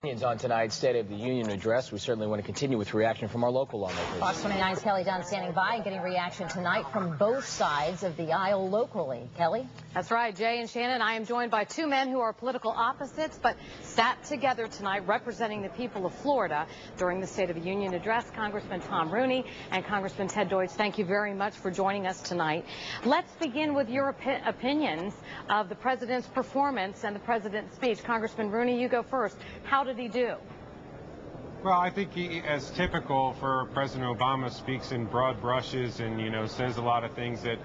Opinions on tonight's State of the Union address. We certainly want to continue with reaction from our local lawmakers. Fox 29's Kelly Dunn standing by and getting reaction tonight from both sides of the aisle locally. Kelly? That's right, Jay and Shannon. I am joined by two men who are political opposites but sat together tonight representing the people of Florida during the State of the Union address. Congressman Tom Rooney and Congressman Ted Deutch, thank you very much for joining us tonight. Let's begin with your opinions of the president's performance and the president's speech. Congressman Rooney, you go first. How did he do? Well, I think he, as typical for President Obama, speaks in broad brushes and, says a lot of things that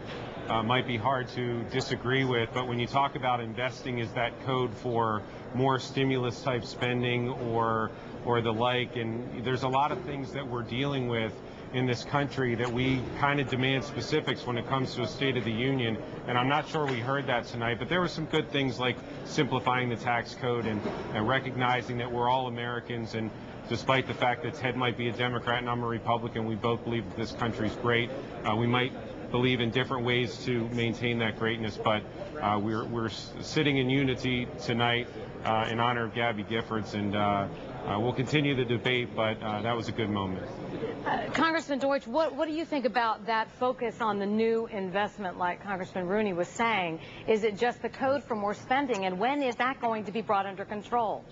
might be hard to disagree with. But when you talk about investing, is that code for more stimulus type spending or the like? And there's a lot of things that we're dealing with in this country that we kind of demand specifics when it comes to a State of the Union. And I'm not sure we heard that tonight, but there were some good things like simplifying the tax code and recognizing that we're all Americans. And despite the fact that Ted might be a Democrat and I'm a Republican, we both believe that this country's great. We might believe in different ways to maintain that greatness, but we're sitting in unity tonight in honor of Gabby Giffords, and we'll continue the debate, but that was a good moment. Congressman Deutch, what do you think about that focus on the new investment like Congressman Rooney was saying? Is it just the code for more spending, and when is that going to be brought under control?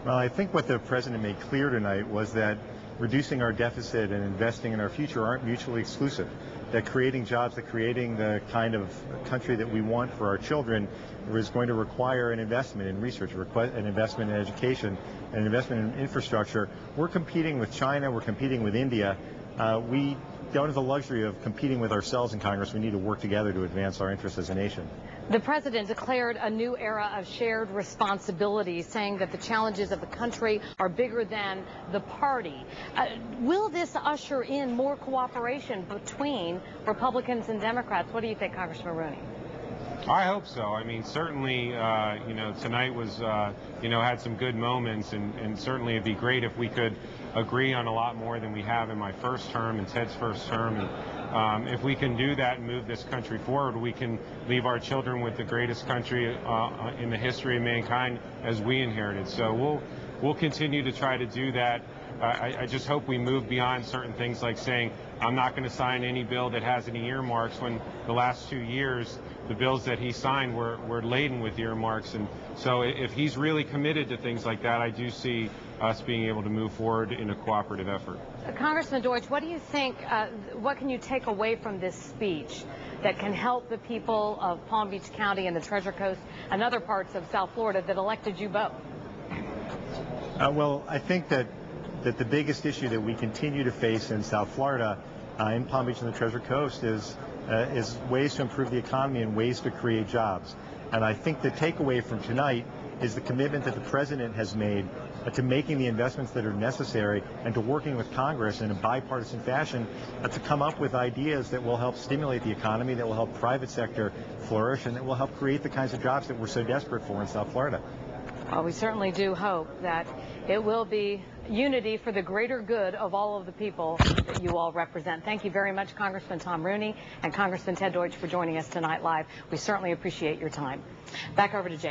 Well, I think what the president made clear tonight was that reducing our deficit and investing in our future aren't mutually exclusive, that creating jobs, that creating the kind of country that we want for our children is going to require an investment in research, an investment in education, an investment in infrastructure. We're competing with China, we're competing with India. We don't have the luxury of competing with ourselves in Congress. We need to work together to advance our interests as a nation. The president declared a new era of shared responsibility, saying that the challenges of the country are bigger than the party. Will this usher in more cooperation between Republicans and Democrats? What do you think, Congressman Rooney? I hope so. I mean, certainly, tonight was, had some good moments, and certainly it'd be great if we could agree on a lot more than we have in my first term and Ted's first term. And if we can do that and move this country forward, we can leave our children with the greatest country in the history of mankind as we inherited. So we'll continue to try to do that. I just hope we move beyond certain things like saying, I'm not going to sign any bill that has any earmarks, when the last 2 years, the bills that he signed were laden with earmarks. And so if he's really committed to things like that, I do see us being able to move forward in a cooperative effort. Congressman Deutch, what do you think, what can you take away from this speech that can help the people of Palm Beach County and the Treasure Coast and other parts of South Florida that elected you both? Well, I think that the biggest issue that we continue to face in South Florida, in Palm Beach and the Treasure Coast, is ways to improve the economy and ways to create jobs. And I think the takeaway from tonight is the commitment that the president has made to making the investments that are necessary and to working with Congress in a bipartisan fashion to come up with ideas that will help stimulate the economy, that will help private sector flourish, and that will help create the kinds of jobs that we're so desperate for in South Florida. Well, we certainly do hope that it will be unity for the greater good of all of the people that you all represent. Thank you very much, Congressman Tom Rooney and Congressman Ted Deutch, for joining us tonight live. We certainly appreciate your time. Back over to Jay.